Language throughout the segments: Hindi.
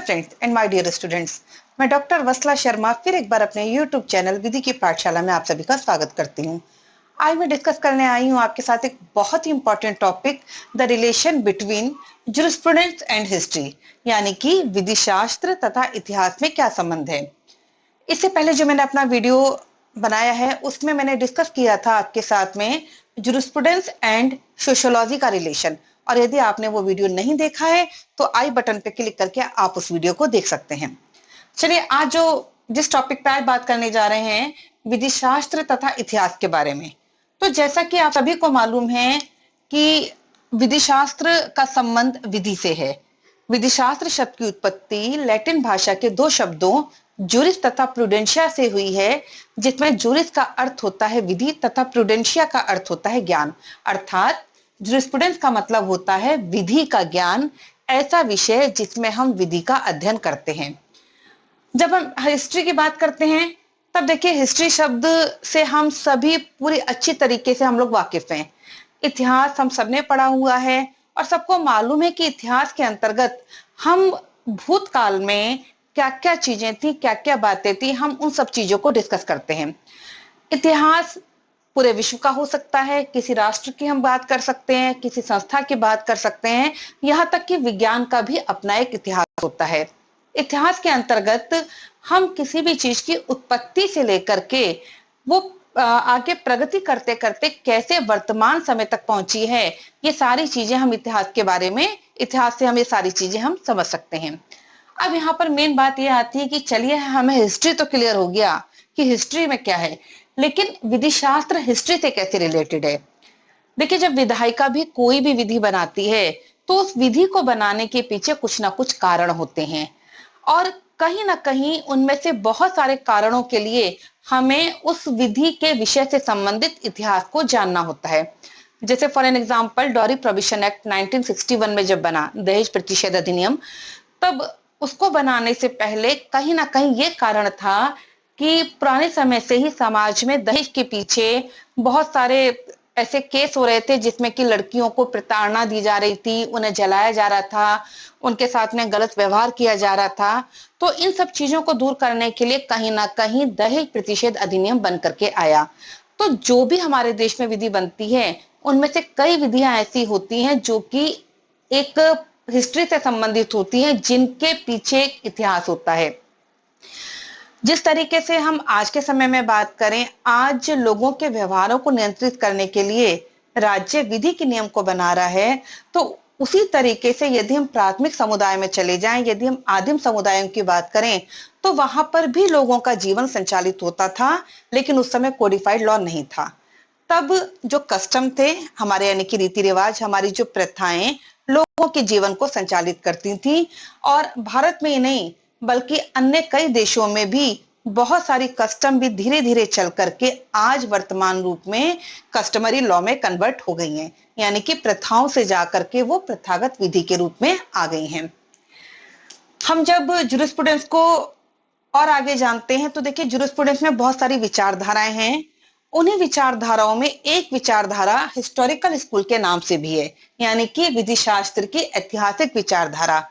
Friends and my dear students, मैं डॉक्टर वसला शर्मा फिर एक बार अपने यूट्यूब चैनल विधि की पाठशाला में आप सभी का स्वागत करती हूँ। आज मैं डिस्कस करने आई हूँ आपके साथ एक बहुत ही important topic, the relation between jurisprudence and history, यानी कि विधि शास्त्र तथा इतिहास में क्या संबंध है। इससे पहले जो मैंने अपना वीडियो बनाया है उसमें मैंने डिस्कस किया था आपके साथ में जूरिस्प्रूडेंस एंड सोशियोलॉजी का रिलेशन, और यदि आपने वो वीडियो नहीं देखा है तो आई बटन पे क्लिक करके आप उस वीडियो को देख सकते हैं। चलिए, आज जिस टॉपिक पे आज बात करने जा रहे हैं, विधि शास्त्र तथा इतिहास के बारे में। तो जैसा कि आप सभी को मालूम है कि विधि शास्त्र का संबंध विधि से है। विधि शास्त्र शब्द की उत्पत्ति लैटिन भाषा के दो शब्दों जूरिस तथा प्रूडेंशिया से हुई है, जिसमें जूरिस का अर्थ होता है विधि तथा प्रूडेंशिया का अर्थ होता है ज्ञान। अर्थात जूरिस्प्रूडेंस का मतलब होता है विधि का ज्ञान, ऐसा विषय जिसमें हम विधि का अध्ययन करते हैं। जब हम हिस्ट्री की बात करते हैं तब देखिए, हिस्ट्री शब्द से हम सभी पूरी अच्छी तरीके से हम लोग वाकिफ हैं। इतिहास हम सबने पढ़ा हुआ है और सबको मालूम है कि इतिहास के अंतर्गत हम भूतकाल में क्या क्या चीजें थी, क्या क्या बातें थी, हम उन सब चीजों को डिस्कस करते हैं। इतिहास पूरे विश्व का हो सकता है, किसी राष्ट्र की हम बात कर सकते हैं, किसी संस्था की बात कर सकते हैं, यहाँ तक कि विज्ञान का भी अपना एक इतिहास होता है। इतिहास के अंतर्गत हम किसी भी चीज की उत्पत्ति से लेकर के वो आगे प्रगति करते करते कैसे वर्तमान समय तक पहुंची है, ये सारी चीजें हम इतिहास के बारे में, इतिहास से हम ये सारी चीजें हम समझ सकते हैं। अब यहाँ पर मेन बात ये आती है कि चलिए, हमें हिस्ट्री तो क्लियर हो गया कि हिस्ट्री में क्या है, लेकिन विधि शास्त्र हिस्ट्री से कैसे रिलेटेड है। देखिए, जब विधायिका भी कोई भी विधि बनाती है तो उस विधि को बनाने के पीछे कुछ ना कुछ कारण होते हैं, और कहीं ना कहीं उनमें से बहुत सारे कारणों के लिए हमें उस विधि के विषय से संबंधित इतिहास को जानना होता है। जैसे for an example, dowry provision act 1961 में जब बना, दहेज प्रतिषेध अधिनियम, तब उसको बनाने से पहले कहीं ना कहीं ये कारण था कि पुराने समय से ही समाज में दहेज के पीछे बहुत सारे ऐसे केस हो रहे थे जिसमें कि लड़कियों को प्रताड़ना दी जा रही थी, उन्हें जलाया जा रहा था, उनके साथ में गलत व्यवहार किया जा रहा था। तो इन सब चीजों को दूर करने के लिए कहीं ना कहीं दहेज प्रतिषेध अधिनियम बन करके आया। तो जो भी हमारे देश में विधि बनती है उनमें से कई विधियां ऐसी होती हैं जो कि एक हिस्ट्री से संबंधित होती हैं, जिनके पीछे एक इतिहास होता है। जिस तरीके से हम आज के समय में बात करें, आज लोगों के व्यवहारों को नियंत्रित करने के लिए राज्य विधि के नियम को बना रहा है, तो उसी तरीके से यदि हम प्राथमिक समुदाय में चले जाएं, यदि हम आदिम समुदायों की बात करें, तो वहां पर भी लोगों का जीवन संचालित होता था, लेकिन उस समय कोडिफाइड लॉ नहीं था। तब जो कस्टम थे हमारे, यानी कि रीति रिवाज, हमारी जो प्रथाएं लोगों के जीवन को संचालित करती थी, और भारत में ही नहीं बल्कि अन्य कई देशों में भी बहुत सारी कस्टम भी धीरे धीरे चल करके आज वर्तमान रूप में कस्टमरी लॉ में कन्वर्ट हो गई हैं, यानी कि प्रथाओं से जाकर के वो प्रथागत विधि के रूप में आ गई हैं। हम जब जूरिस्प्रूडेंस को और आगे जानते हैं तो देखिए, जूरिस्प्रूडेंस में बहुत सारी विचारधाराएं हैं। उन्हीं विचारधाराओं में एक विचारधारा हिस्टोरिकल स्कूल के नाम से भी है, यानी कि विधि शास्त्र की ऐतिहासिक विचारधारा।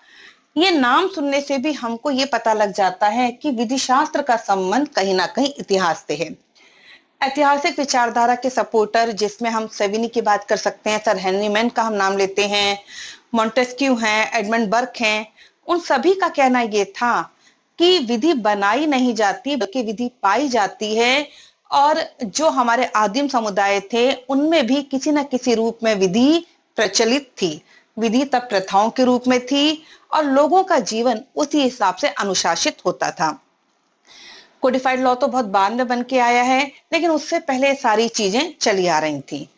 ये नाम सुनने से भी हमको ये पता लग जाता है कि विधि शास्त्र का संबंध कहीं ना कहीं इतिहास से है। ऐतिहासिक विचारधारा के सपोर्टर जिसमें हम सेविनी की बात कर सकते हैं, सर हेनरी मैन का हम नाम लेते हैं, मॉन्टेस्क्यू हैं, एडमंड बर्क हैं, उन सभी का कहना ये था कि विधि बनाई नहीं जाती बल्कि विधि पाई जाती है, और जो हमारे आदिम समुदाय थे उनमें भी किसी न किसी रूप में विधि प्रचलित थी। विधि तब प्रथाओं के रूप में थी और लोगों का जीवन उसी हिसाब से अनुशासित होता था। कोडिफाइड लॉ तो बहुत बाद में बन के आया है, लेकिन उससे पहले सारी चीजें चली आ रही थी।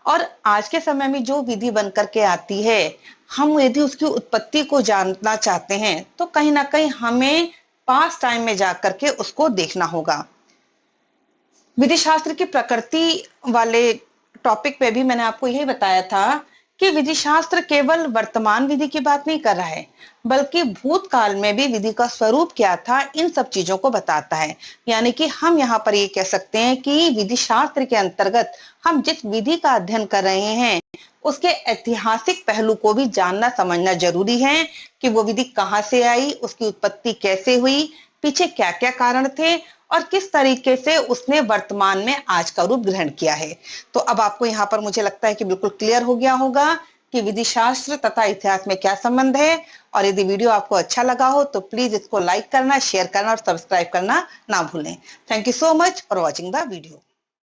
और आज के समय में जो विधि बन करके आती है, हम यदि उसकी उत्पत्ति को जानना चाहते हैं तो कहीं ना कहीं हमें पास्ट टाइम में जाकर के उसको देखना होगा। विधि शास्त्र की प्रकृति वाले टॉपिक पे भी मैंने आपको यही बताया था कि विधि शास्त्र केवल वर्तमान विधि की बात नहीं कर रहा है, बल्कि भूतकाल में भी विधि का स्वरूप क्या था, इन सब चीजों को बताता है। यानी कि हम यहाँ पर ये कह सकते हैं कि विधि शास्त्र के अंतर्गत हम जिस विधि का अध्ययन कर रहे हैं, उसके ऐतिहासिक पहलू को भी जानना समझना जरूरी है कि वो विधि कहाँ से आई, उसकी उत्पत्ति कैसे हुई, पीछे क्या क्या कारण थे और किस तरीके से उसने वर्तमान में आज का रूप ग्रहण किया है। तो अब आपको यहाँ पर मुझे लगता है कि बिल्कुल क्लियर हो गया होगा कि विधि शास्त्र तथा इतिहास में क्या संबंध है। और यदि वीडियो आपको अच्छा लगा हो तो प्लीज इसको लाइक करना, शेयर करना और सब्सक्राइब करना ना भूलें। Thank you so much for watching the video.